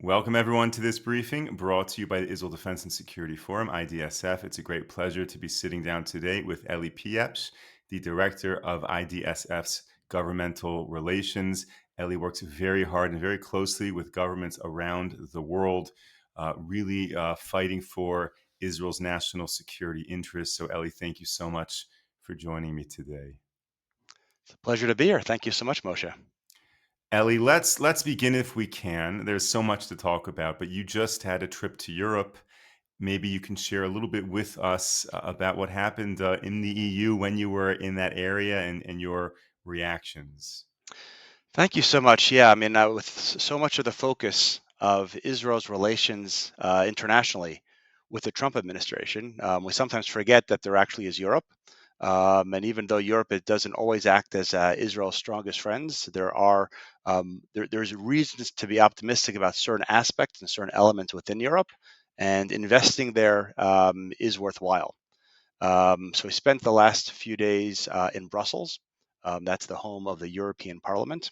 Welcome, everyone, to this briefing brought to you by the Israel Defense and Security Forum, IDSF. It's a great pleasure to be sitting down today with Elie Pieprz, the director of IDSF's governmental relations. Elie works very hard and very closely with governments around the world, really fighting for Israel's national security interests. So, Elie, thank you so much for joining me today. It's a pleasure to be here. Thank you so much, Moshe. Elie, let's begin if we can. There's so much to talk about, but you just had a trip to Europe. Maybe you can share a little bit with us about what happened in the EU when you were in that area and your reactions. Thank you so much. Yeah, I mean, with so much of the focus of Israel's relations internationally with the Trump administration, we sometimes forget that there actually is Europe. And even though Europe it doesn't always act as Israel's strongest friends, there's reasons to be optimistic about certain aspects and certain elements within Europe, and investing there is worthwhile. So we spent the last few days in Brussels. That's the home of the European Parliament.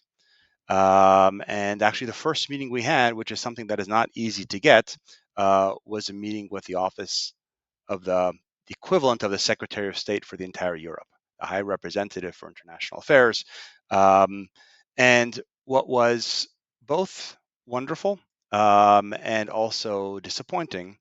And actually, the first meeting we had, which is something that is not easy to get, was a meeting with the office of the equivalent of the Secretary of State for the entire Europe, the High Representative for International Affairs. Um, and what was both wonderful and also disappointing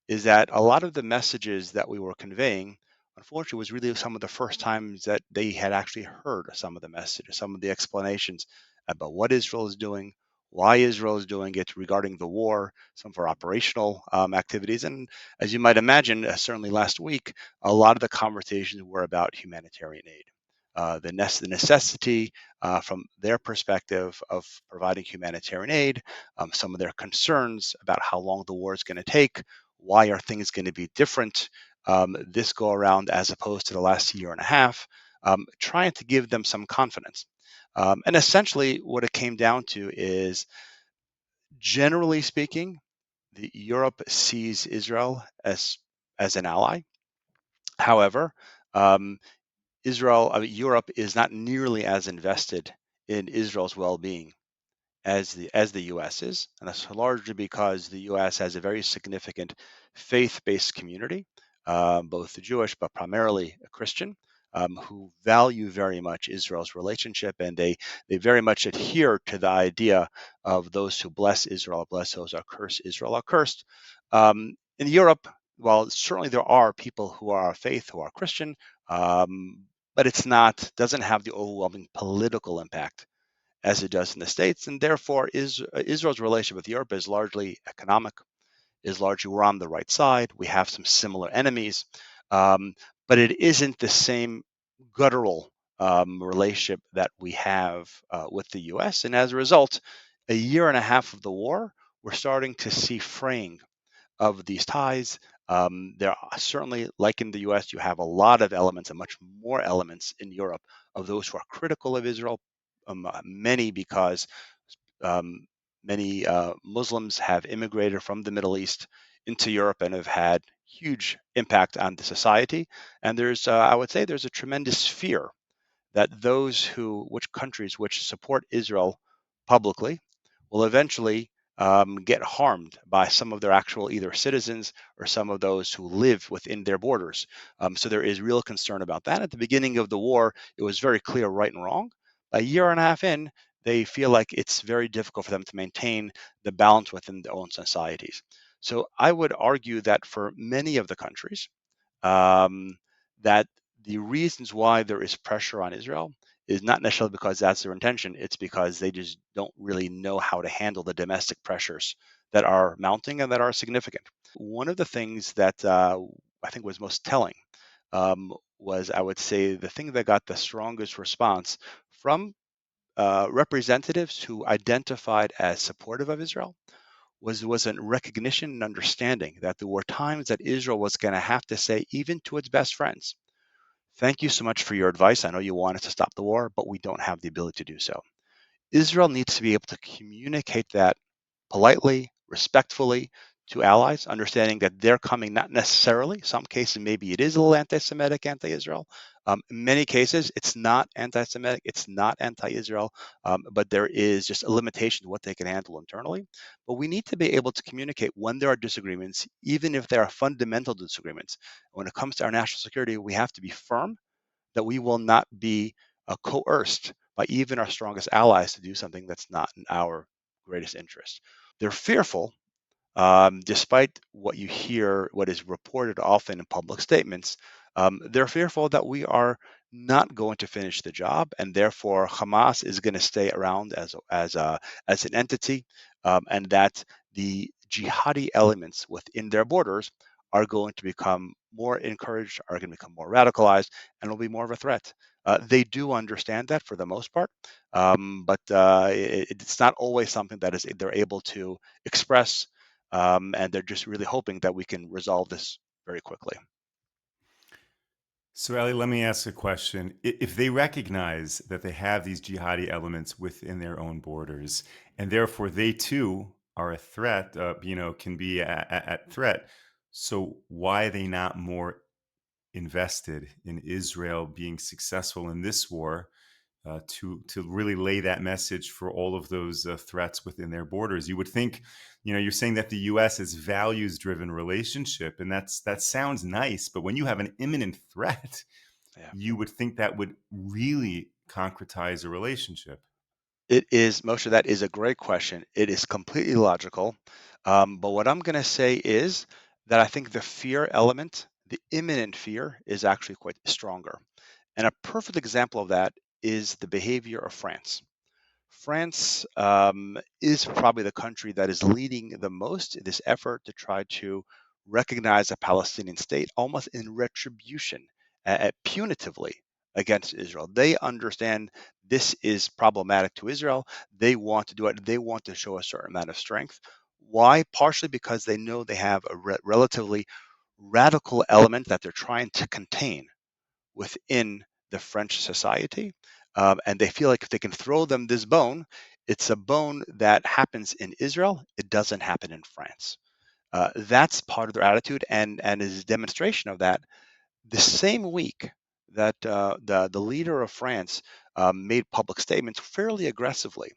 is that a lot of the messages that we were conveying, unfortunately, was really some of the first times that they had actually heard some of the messages, some of the explanations about what Israel is doing, why Israel is doing it regarding the war, some of our operational activities. And as you might imagine, certainly last week, a lot of the conversations were about humanitarian aid. The necessity from their perspective of providing humanitarian aid, some of their concerns about how long the war is going to take, why are things going to be different this go around as opposed to the last year and a half, trying to give them some confidence. And essentially, what it came down to is, generally speaking, Europe sees Israel as an ally. However, um, Europe is not nearly as invested in Israel's well-being as the U.S. is, and that's largely because the U.S. has a very significant faith-based community, both Jewish but primarily Christian, who value very much Israel's relationship, and they very much adhere to the idea of those who bless Israel are blessed, those who curse Israel are cursed. In Europe, while certainly there are people who are of faith who are Christian, but it's not doesn't have the overwhelming political impact as it does in the States, and therefore Israel's relationship with Europe is largely economic, is largely we're on the right side, we have some similar enemies, um, but it isn't the same guttural relationship that we have with the US, and as a result, a year and a half of the war, we're starting to see fraying of these ties. There are certainly, like in the US, you have a lot of elements and much more elements in Europe of those who are critical of Israel, many because um, many Muslims have immigrated from the Middle East into Europe and have had huge impact on the society. And I would say, there's a tremendous fear that which countries which support Israel publicly will eventually get harmed by some of their actual either citizens or some of those who live within their borders. So there is real concern about that. At the beginning of the war, it was very clear right and wrong. A year and a half in, they feel like it's very difficult for them to maintain the balance within their own societies. So I would argue that for many of the countries, um, that the reasons why there is pressure on Israel is not necessarily because that's their intention. It's because they just don't really know how to handle the domestic pressures that are mounting and that are significant. One of the things that I think was most telling was, I would say, the thing that got the strongest response from representatives who identified as supportive of Israel was a recognition and understanding that there were times that Israel was going to have to say, even to its best friends, thank you so much for your advice. I know you want us to stop the war, but we don't have the ability to do so. Israel needs to be able to communicate that politely, respectfully to allies, understanding that they're coming not necessarily, some cases maybe it is a little anti-Semitic, anti-Israel. In many cases, it's not anti-Semitic, it's not anti-Israel, but there is just a limitation to what they can handle internally. But we need to be able to communicate when there are disagreements, even if there are fundamental disagreements. When it comes to our national security, we have to be firm that we will not be coerced by even our strongest allies to do something that's not in our greatest interest. They're fearful, despite what you hear, what is reported often in public statements, they're fearful that we are not going to finish the job, and therefore Hamas is going to stay around as an entity, and that the jihadi elements within their borders are going to become more encouraged, are going to become more radicalized, and will be more of a threat. They do understand that for the most part, but it's not always something that is they're able to express, and they're just really hoping that we can resolve this very quickly. So, Ellie, let me ask a question. If they recognize that they have these jihadi elements within their own borders, and therefore they too are a threat, can be at threat. So, why are they not more invested in Israel being successful in this war, to really lay that message for all of those threats within their borders? You would think, you're saying that the U.S. is values driven relationship, and that sounds nice, but when you have an imminent threat, Yeah. you would think that would really concretize a relationship. It is, Moshe, that is a great question. It is completely logical. But what I'm going to say is that I think the fear element, the imminent fear, is actually quite stronger. And a perfect example of that is the behavior of France. France is probably the country that is leading the most in this effort to try to recognize a Palestinian state almost in retribution, punitively against Israel. They understand this is problematic to Israel. They want to do it. They want to show a certain amount of strength. Why? Partially because they know they have a relatively radical element that they're trying to contain within the French society. And they feel like if they can throw them this bone, it's a bone that happens in Israel. It doesn't happen in France. That's part of their attitude, and as a demonstration of that, the same week that the leader of France made public statements fairly aggressively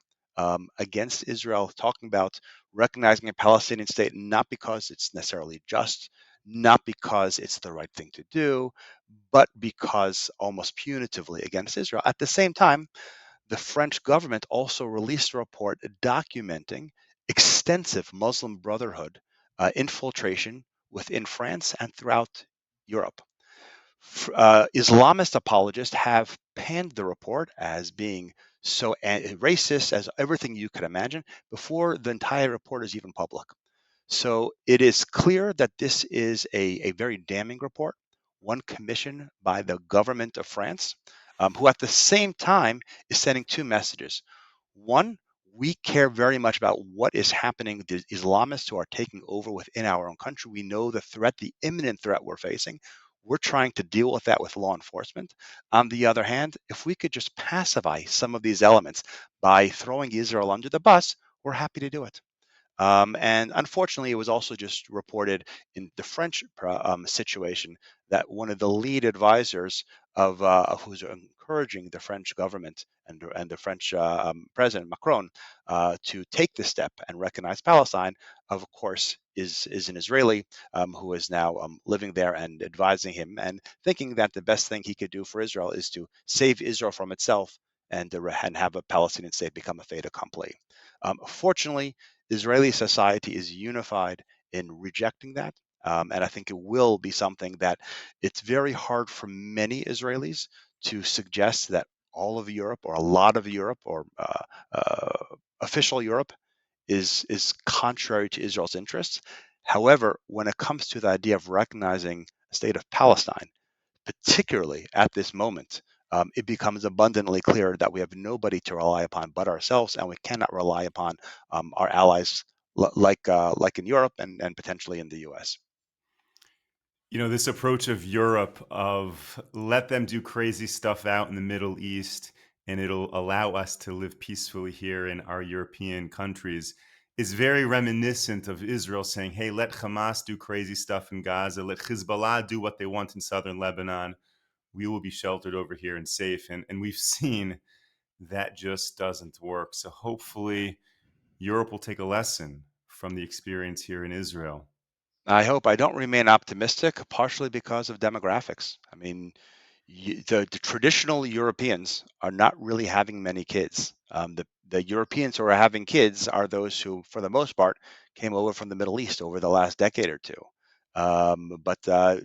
against Israel, talking about recognizing a Palestinian state not because it's necessarily just, not because it's the right thing to do, but because almost punitively against Israel. At the same time, the French government also released a report documenting extensive Muslim Brotherhood infiltration within France and throughout Europe. Islamist apologists have panned the report as being so racist as everything you could imagine before the entire report is even public. So it is clear that this is a very damning report, one commissioned by the government of France, who at the same time is sending two messages. One, we care very much about what is happening with the Islamists who are taking over within our own country. We know the threat, the imminent threat we're facing. We're trying to deal with that with law enforcement. On the other hand, if we could just pacify some of these elements by throwing Israel under the bus, we're happy to do it. And unfortunately, it was also just reported in the French situation that one of the lead advisors of who's encouraging the French government and the French President Macron to take this step and recognize Palestine, of course, is an Israeli who is now living there and advising him and thinking that the best thing he could do for Israel is to save Israel from itself and have a Palestinian state become a fait accompli. Fortunately, Israeli society is unified in rejecting that. And I think it will be something that it's very hard for many Israelis to suggest that all of Europe or a lot of Europe or official Europe is contrary to Israel's interests. However, when it comes to the idea of recognizing a state of Palestine, particularly at this moment, it becomes abundantly clear that we have nobody to rely upon but ourselves, and we cannot rely upon our allies like in Europe and potentially in the U.S. This approach of Europe of let them do crazy stuff out in the Middle East and it'll allow us to live peacefully here in our European countries. is very reminiscent of Israel saying, hey, let Hamas do crazy stuff in Gaza, let Hezbollah do what they want in southern Lebanon. We will be sheltered over here and safe. And we've seen that just doesn't work. So hopefully Europe will take a lesson from the experience here in Israel. I hope. I don't remain optimistic, partially because of demographics. I mean, the traditional Europeans are not really having many kids. The Europeans who are having kids are those who, for the most part, came over from the Middle East over the last decade or two. But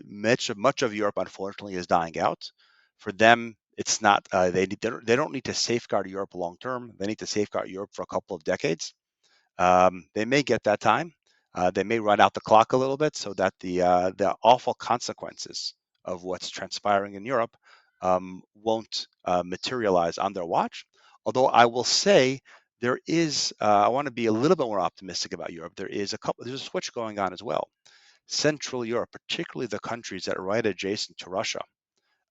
much of Europe, unfortunately, is dying out. For them, it's not. They don't need to safeguard Europe long term. They need to safeguard Europe for a couple of decades. They may get that time. They may run out the clock a little bit so that the awful consequences of what's transpiring in Europe won't materialize on their watch. Although I will say there is, I want to be a little bit more optimistic about Europe. There's a switch going on as well. Central Europe, particularly the countries that are right adjacent to Russia,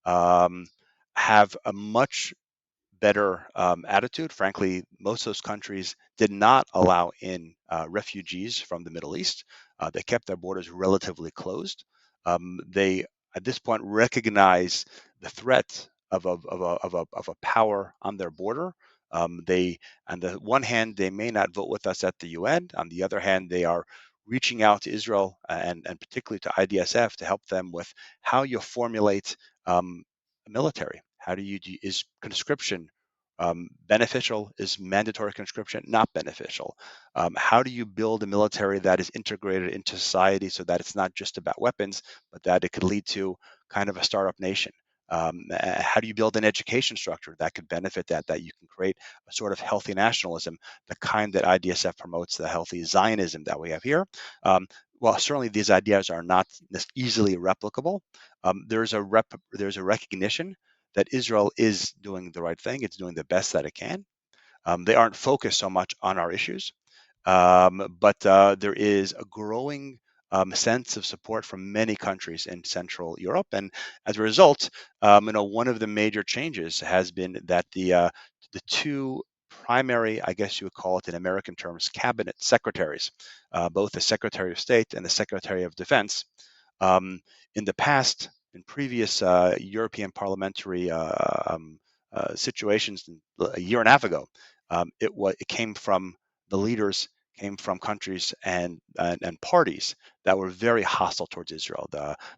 um, have a much better attitude. Frankly, most of those countries did not allow in refugees from the Middle East. They kept their borders relatively closed. They, at this point, recognize the threat of a power on their border. They, on the one hand, they may not vote with us at the UN. On the other hand, they are reaching out to Israel and particularly to IDSF to help them with how you formulate military. How do you is conscription beneficial? Is mandatory conscription not beneficial? How do you build a military that is integrated into society so that it's not just about weapons, but that it could lead to kind of a startup nation? How do you build an education structure that could benefit that you can create a sort of healthy nationalism, the kind that IDSF promotes, the healthy Zionism that we have here? Well, certainly these ideas are not easily replicable. There's a recognition that Israel is doing the right thing. It's doing the best that it can. They aren't focused so much on our issues, but there is a growing sense of support from many countries in Central Europe, and as a result, one of the major changes has been that the two primary, I guess you would call it in American terms, cabinet secretaries, both the Secretary of State and the Secretary of Defense, um, in the past, in previous European parliamentary situations a year and a half ago, it came from the leaders came from countries and parties that were very hostile towards Israel.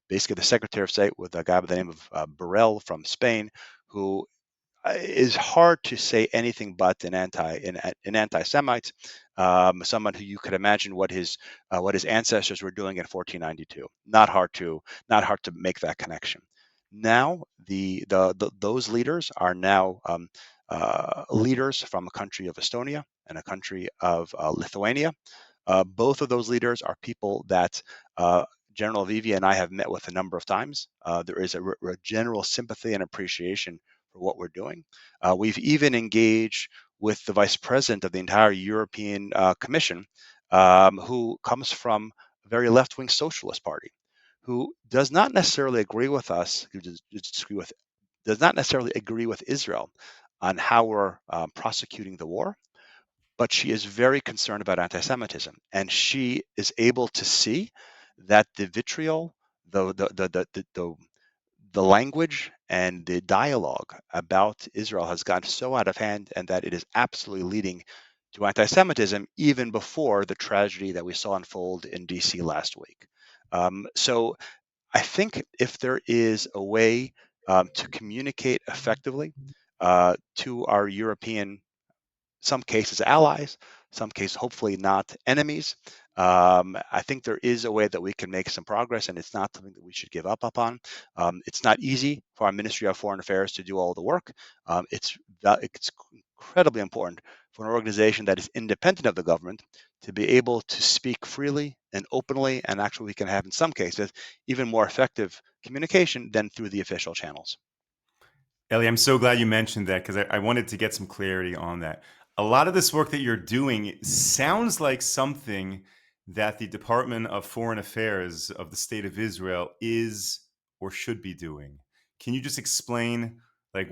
Basically, the Secretary of State was a guy by the name of Borrell from Spain, who is hard to say anything but an anti-Semite, someone who you could imagine what his ancestors were doing in 1492. Not hard to make that connection. Now those leaders are now leaders from a country of Estonia and a country of Lithuania. Both of those leaders are people that General Vivi and I have met with a number of times. There is a general sympathy and appreciation for what we're doing. We've even engaged with the vice president of the entire European Commission, who comes from a very left-wing socialist party, who does not necessarily agree with us, does not necessarily agree with Israel on how we're prosecuting the war, but she is very concerned about anti-Semitism, and she is able to see that the vitriol, the language and the dialogue about Israel has gotten so out of hand, and that it is absolutely leading to anti-Semitism even before the tragedy that we saw unfold in DC last week. So I think if there is a way to communicate effectively to our European, some cases allies, some cases hopefully not enemies. I think there is a way that we can make some progress, and it's not something that we should give up upon. It's not easy for our Ministry of Foreign Affairs to do all the work. It's incredibly important for an organization that is independent of the government to be able to speak freely and openly, and actually we can have in some cases even more effective communication than through the official channels. Ellie, I'm so glad you mentioned that because I wanted to get some clarity on that. A lot of this work that you're doing sounds like something that the Department of Foreign Affairs of the State of Israel is or should be doing. Can you just explain, like,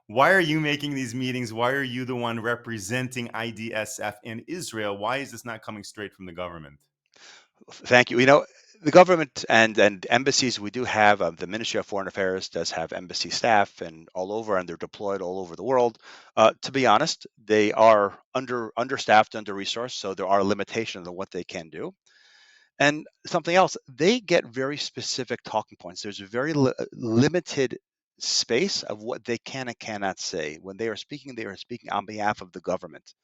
Why are you making these meetings? Why are you the one representing IDSF in Israel? Why is this not coming straight from the government? Thank you. The government and embassies, we do have the Ministry of Foreign Affairs does have embassy staff and all over, and they're deployed all over the world. To be honest, they are understaffed, under resourced, so there are limitations on what they can do. And something else, they get very specific talking points. There's a very limited space of what they can and cannot say. When they are speaking on behalf of the government.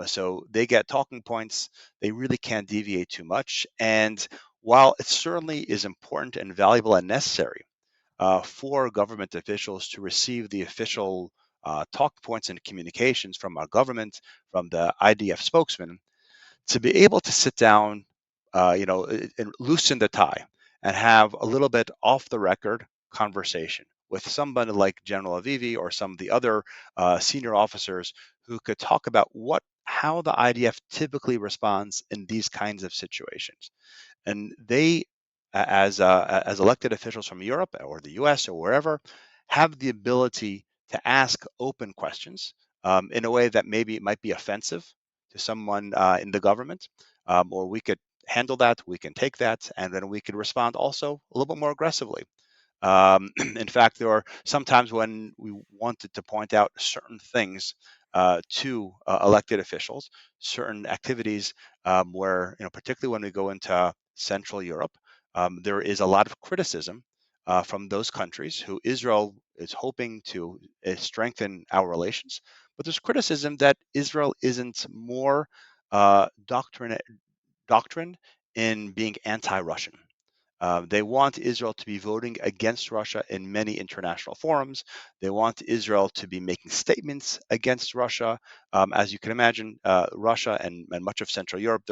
So they get talking points. They really can't deviate too much. And while it certainly is important and valuable and necessary for government officials to receive the official talking points and communications from our government, from the IDF spokesman, to be able to sit down, and loosen the tie and have a little bit off the record conversation with somebody like General Avivi or some of the other senior officers who could talk about how the IDF typically responds in these kinds of situations. And they, as elected officials from Europe or the U.S. or wherever, have the ability to ask open questions in a way that maybe it might be offensive to someone in the government, or we could handle that, we can take that, and then we could respond also a little bit more aggressively. In fact, there are sometimes when we wanted to point out certain things to elected officials, certain activities where, particularly when we go into Central Europe, there is a lot of criticism from those countries who Israel is hoping to strengthen our relations. But there's criticism that Israel isn't more doctrine in being anti-Russian. They want Israel to be voting against Russia in many international forums. They want Israel to be making statements against Russia. As you can imagine, Russia and much of Central Europe,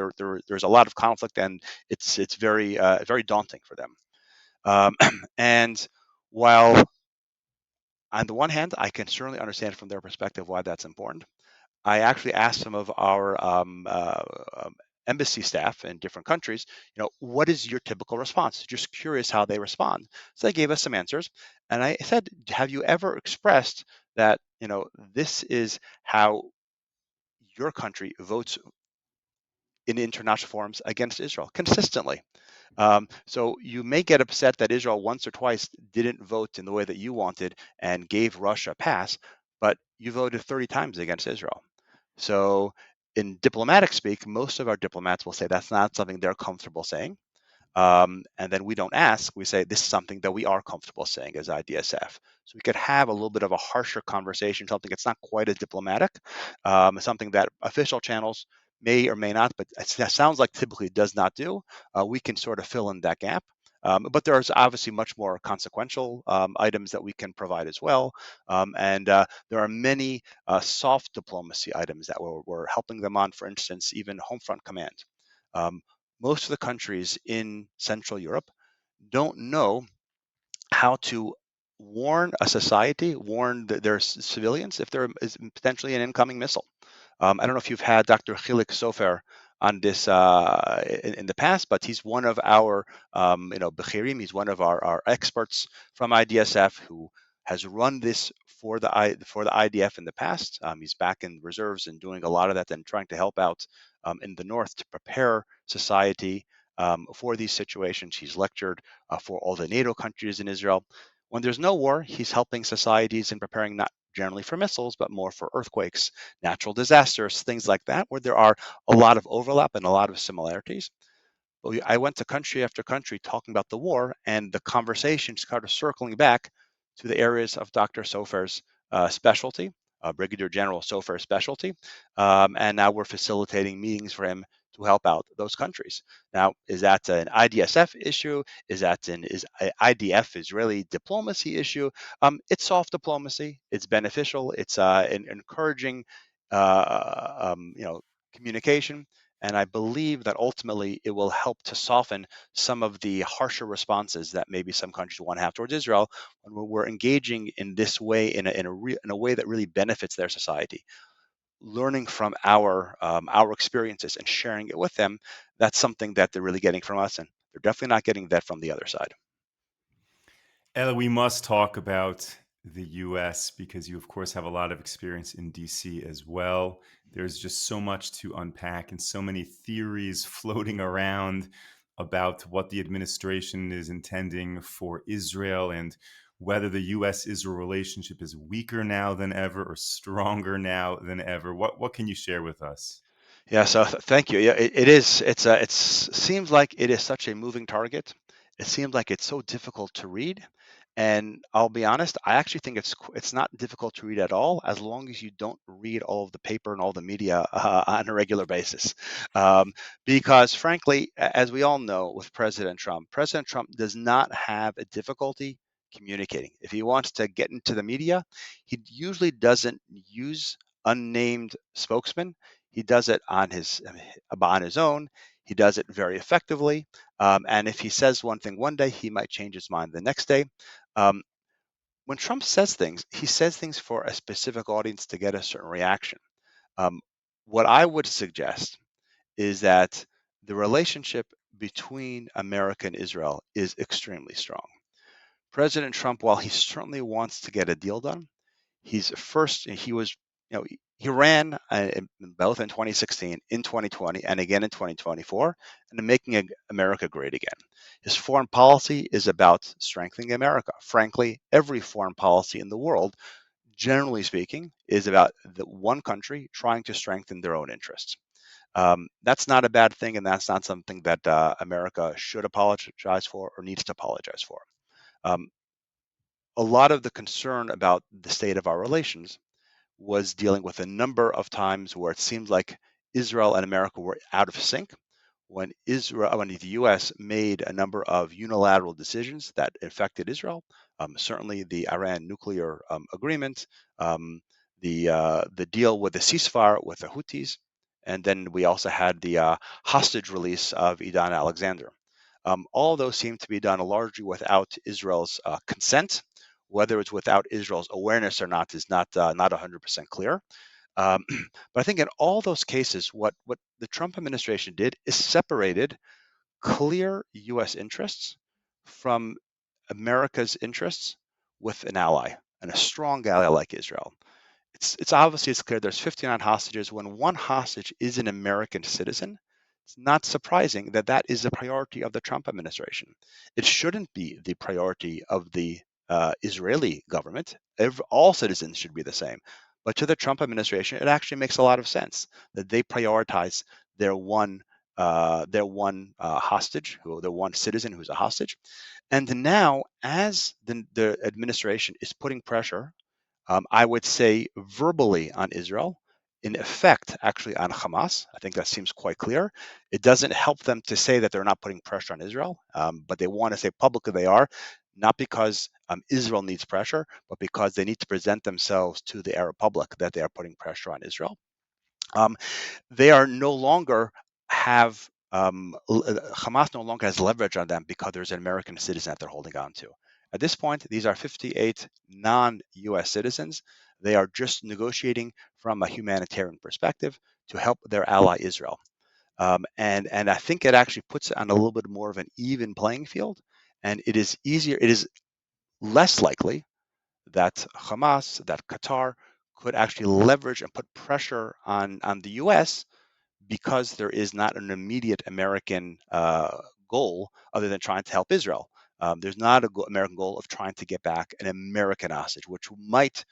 there's a lot of conflict, and it's very daunting for them. Um, and while on the one hand, I can certainly understand from their perspective why that's important. I actually asked some of our um, embassy staff in different countries, what is your typical response? Just curious how they respond. So they gave us some answers. And I said, have you ever expressed that, this is how your country votes in international forums against Israel consistently? So you may get upset that Israel once or twice didn't vote in the way that you wanted and gave Russia a pass, but you voted 30 times against Israel. So in diplomatic speak, most of our diplomats will say that's not something they're comfortable saying. And then we don't ask, we say this is something that we are comfortable saying as IDSF. So we could have a little bit of a harsher conversation, something that's not quite as diplomatic, something that official channels may or may not, but it sounds like typically does not do. We can sort of fill in that gap. But there's obviously much more consequential items that we can provide as well. And there are many soft diplomacy items that we're helping them on, for instance, even home front command. Um, Most of the countries in Central Europe don't know how to warn a society, warn their civilians if there is potentially an incoming missile. I don't know if you've had Dr. Chilik Sofer on this in the past, but he's one of our, Bechirim. He's one of our experts from IDSF who has run this for the IDF in the past. He's back in reserves and doing a lot of that and trying to help out in the north to prepare society for these situations. He's lectured for all the NATO countries in Israel. When there's no war, he's helping societies in preparing not generally for missiles, but more for earthquakes, natural disasters, things like that, where there are a lot of overlap and a lot of similarities. But I went to country after country talking about the war, and the conversation kind of circling back to the areas of Dr. Sofer's specialty, Brigadier General Sofer's specialty. And now we're facilitating meetings for him to help out those countries. Now, is that an IDSF issue? Is IDF Israeli diplomacy issue? It's soft diplomacy. It's beneficial. It's encouraging, communication. And I believe that ultimately it will help to soften some of the harsher responses that maybe some countries want to have towards Israel when we're engaging in this way in a way that really benefits their society. Learning from our experiences and sharing it with them, that's something that they're really getting from us, and they're definitely not getting that from the other side. Ella, we must talk about the US, because you, of course, have a lot of experience in DC as well. There's just so much to unpack and so many theories floating around about what the administration is intending for Israel and whether the US Israel relationship is weaker now than ever or stronger now than ever. What can you share with us? Yeah, so thank you. Yeah, it is. It's seems like it is such a moving target. It seems like it's so difficult to read, and I'll be honest, I actually think it's not difficult to read at all, as long as you don't read all of the paper and all the media on a regular basis. Um, because frankly, as we all know, with President Trump does not have a difficulty communicating. If he wants to get into the media, he usually doesn't use unnamed spokesmen. He does it on his own. He does it very effectively. And if he says one thing one day, he might change his mind the next day. Um, when Trump says things, he says things for a specific audience to get a certain reaction. Um, what I would suggest is that the relationship between America and Israel is extremely strong. President Trump, while he certainly wants to get a deal done, he was, he ran both in 2016, in 2020, and again in 2024, and making America great again. His foreign policy is about strengthening America. Frankly, every foreign policy in the world, generally speaking, is about the one country trying to strengthen their own interests. That's not a bad thing, and that's not something that America should apologize for or needs to apologize for. Um, a lot of the concern about the state of our relations was dealing with a number of times where it seemed like Israel and America were out of sync when the U.S. made a number of unilateral decisions that affected Israel. Certainly, the Iran nuclear agreement, um, the deal with the ceasefire with the Houthis, and then we also had the hostage release of Idan Alexander. All those seem to be done largely without Israel's consent. Whether it's without Israel's awareness or not is not 100% clear. Um, but I think in all those cases, what the Trump administration did is separated clear U.S. interests from America's interests with an ally and a strong ally like Israel. It's clear there's 59 hostages. When one hostage is an American citizen, it's not surprising that that is a priority of the Trump administration. It shouldn't be the priority of the Israeli government. All citizens should be the same. But to the Trump administration, it actually makes a lot of sense that they prioritize their one hostage, their one citizen who's a hostage. And now, as the administration is putting pressure, I would say verbally on Israel, in effect, actually on Hamas. I think that seems quite clear. It doesn't help them to say that they're not putting pressure on Israel, but they want to say publicly they are, not because Israel needs pressure, but because they need to present themselves to the Arab public that they are putting pressure on Israel. Um, they are no longer have Hamas no longer has leverage on them because there's an American citizen that they're holding on to. At this point, these are 58 non-U.S. citizens. They are just negotiating from a humanitarian perspective to help their ally Israel. And I think it actually puts it on a little bit more of an even playing field. And it is easier, it is less likely that Hamas, that Qatar could actually leverage and put pressure on the U.S. because there is not an immediate American goal other than trying to help Israel. There's not an American goal of trying to get back an American hostage, which might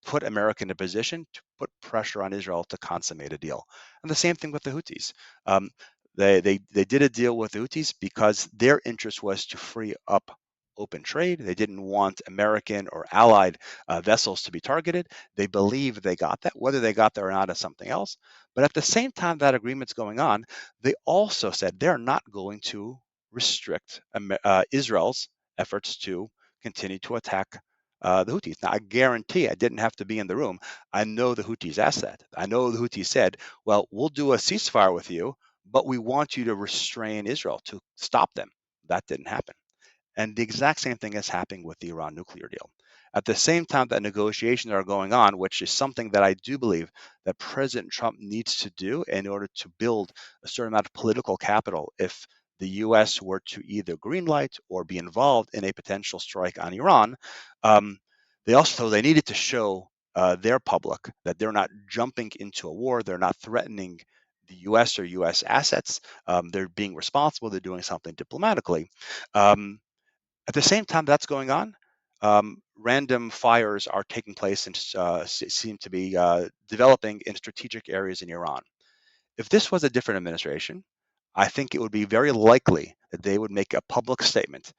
put America in a position to put pressure on Israel to consummate a deal. And the same thing with the Houthis. Um, they did a deal with the Houthis because their interest was to free up open trade. They didn't want American or allied vessels to be targeted. They believe they got that. Whether they got that or not is something else. But at the same time that agreement's going on, they also said they're not going to restrict Israel's efforts to continue to attack the Houthis. Now, I guarantee I didn't have to be in the room. I know the Houthis asked that. I know the Houthis said, well, we'll do a ceasefire with you, but we want you to restrain Israel to stop them. That didn't happen. And the exact same thing is happening with the Iran nuclear deal. At the same time that negotiations are going on, which is something that I do believe that President Trump needs to do in order to build a certain amount of political capital if the US were to either greenlight or be involved in a potential strike on Iran, um, They needed to show their public that they're not jumping into a war, they're not threatening the U.S. or U.S. assets, they're being responsible, they're doing something diplomatically. Um, at the same time that's going on, random fires are taking place and seem to be developing in strategic areas in Iran. If this was a different administration, I think it would be very likely that they would make a public statement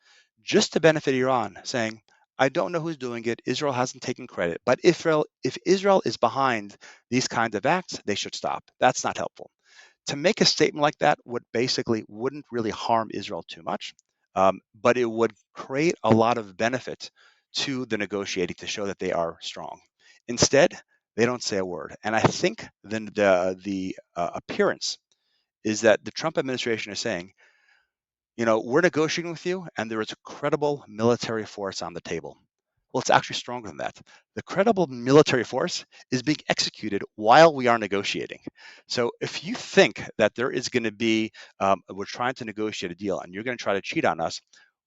just to benefit Iran, saying, I don't know who's doing it. Israel hasn't taken credit. But if Israel is behind these kinds of acts, they should stop. That's not helpful. To make a statement like that would basically wouldn't really harm Israel too much, but it would create a lot of benefit to the negotiating to show that they are strong. Instead, they don't say a word, and I think then the appearance is that the Trump administration is saying, we're negotiating with you, and there is a credible military force on the table. Well, it's actually stronger than that. The credible military force is being executed while we are negotiating. So if you think that there is going to be, we're trying to negotiate a deal and you're going to try to cheat on us,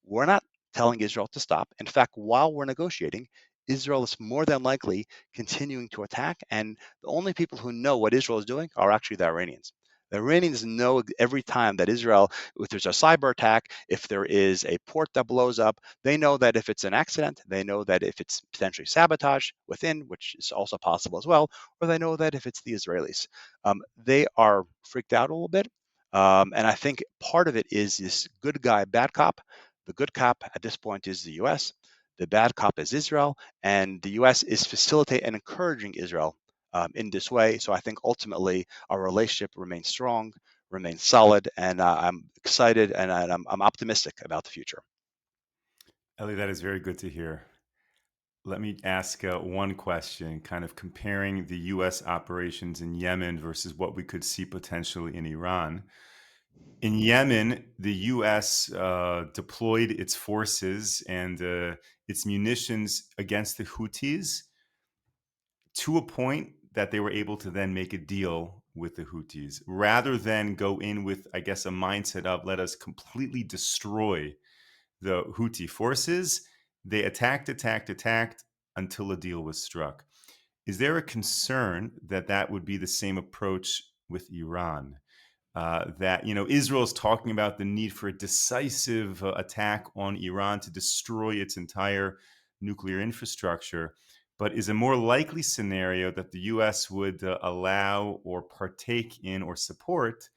we're not telling Israel to stop. In fact, while we're negotiating, Israel is more than likely continuing to attack. And the only people who know what Israel is doing are actually the Iranians. The Iranians know every time that Israel, if there's a cyber attack, if there is a port that blows up, they know that if it's an accident, they know that if it's potentially sabotage within, which is also possible as well, or they know that if it's the Israelis. They are freaked out a little bit. And I think part of it is this good guy, bad cop. The good cop at this point is the US. The bad cop is Israel. And the US is facilitating and encouraging Israel in this way. So I think ultimately our relationship remains strong, remains solid, and I'm excited and I'm optimistic about the future. Ellie, that is very good to hear. Let me ask one question, kind of comparing the U.S. operations in Yemen versus what we could see potentially in Iran. In Yemen, the U.S. Deployed its forces and its munitions against the Houthis to a point that they were able to then make a deal with the Houthis rather than go in with, I guess, a mindset of let us completely destroy the Houthi forces. They attacked until a deal was struck. Is there a concern that that would be the same approach with Iran? That Israel is talking about the need for a decisive attack on Iran to destroy its entire nuclear infrastructure, but is a more likely scenario that the U.S. would allow or partake in or support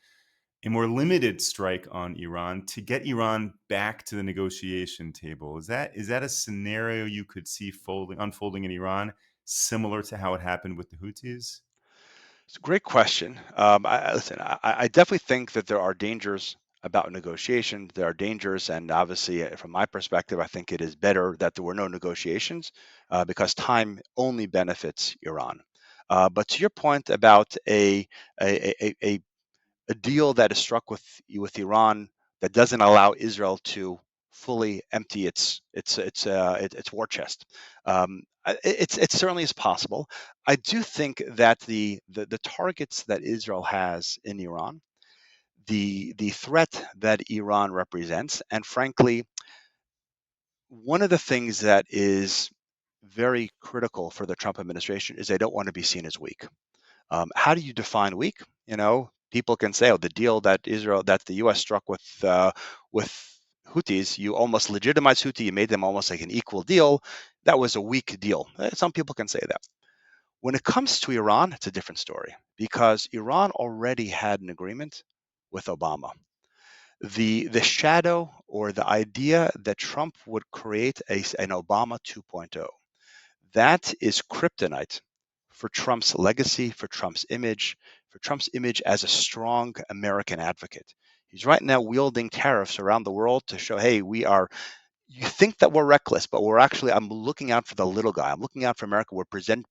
a more limited strike on Iran to get Iran back to the negotiation table. Is that a scenario you could see unfolding in Iran, similar to how it happened with the Houthis? It's a great question. Listen, I definitely think that there are dangers about negotiation. There are dangers, and obviously, from my perspective, I think it is better that there were no negotiations because time only benefits Iran. But to your point about a deal that is struck with Iran that doesn't allow Israel to fully empty its war chest. It certainly is possible. I do think that the targets that Israel has in Iran, the threat that Iran represents, and frankly, one of the things that is very critical for the Trump administration is they don't want to be seen as weak. How do you define weak? People can say, "Oh, the deal that the U.S. struck with Houthis, you almost legitimized Houthi, you made them almost like an equal deal. That was a weak deal." Some people can say that. When it comes to Iran, it's a different story because Iran already had an agreement with Obama. The shadow or the idea that Trump would create an Obama 2.0, that is kryptonite for Trump's legacy, for Trump's image as a strong American advocate. He's right now wielding tariffs around the world to show, hey, you think that we're reckless, but I'm looking out for the little guy. I'm looking out for America.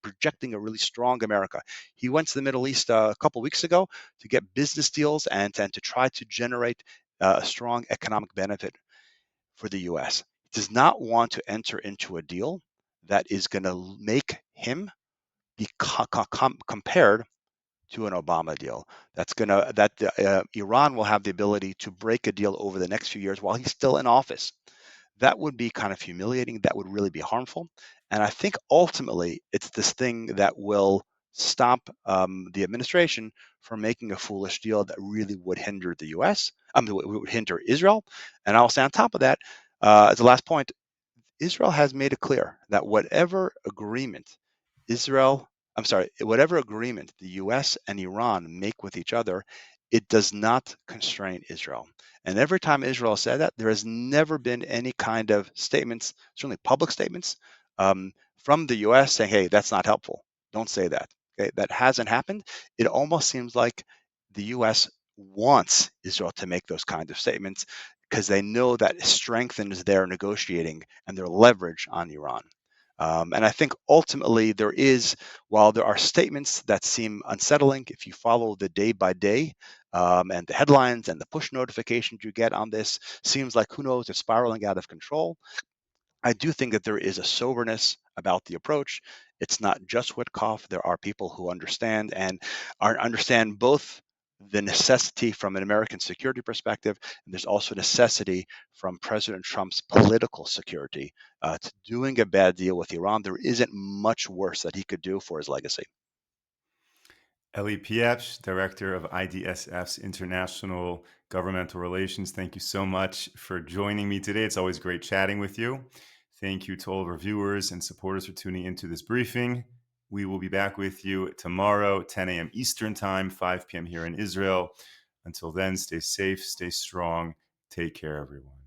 Projecting a really strong America. He went to the Middle East a couple weeks ago to get business deals and to try to generate a strong economic benefit for the US. He does not want to enter into a deal that is going to make him be compared to an Obama deal. Iran will have the ability to break a deal over the next few years while he's still in office. that would be kind of humiliating. That would really be harmful. And I think ultimately it's this thing that will stop the administration from making a foolish deal that really would hinder the U.S. Would hinder Israel. And I'll say on top of that, as the last point, Israel has made it clear that whatever agreement the US and Iran make with each other, it does not constrain Israel. And every time Israel said that, there has never been any kind of statements, certainly public statements, from the US saying, hey, that's not helpful. Don't say that. Okay, that hasn't happened. It almost seems like the US wants Israel to make those kinds of statements because they know that strengthens their negotiating and their leverage on Iran. And I think ultimately while there are statements that seem unsettling, if you follow the day by day and the headlines and the push notifications you get on this, seems like who knows, it's spiraling out of control. I do think that there is a soberness about the approach. It's not just Witkoff. There are people who understand both the necessity from an American security perspective, and there's also necessity from President Trump's political security to doing a bad deal with Iran. There isn't much worse that he could do for his legacy. Elie Pieprz, Director of IDSF's International Governmental Relations, thank you so much for joining me today. It's always great chatting with you. Thank you to all of our viewers and supporters for tuning into this briefing. We will be back with you tomorrow, 10 a.m. Eastern Time, 5 p.m. here in Israel. Until then, stay safe, stay strong. Take care, everyone.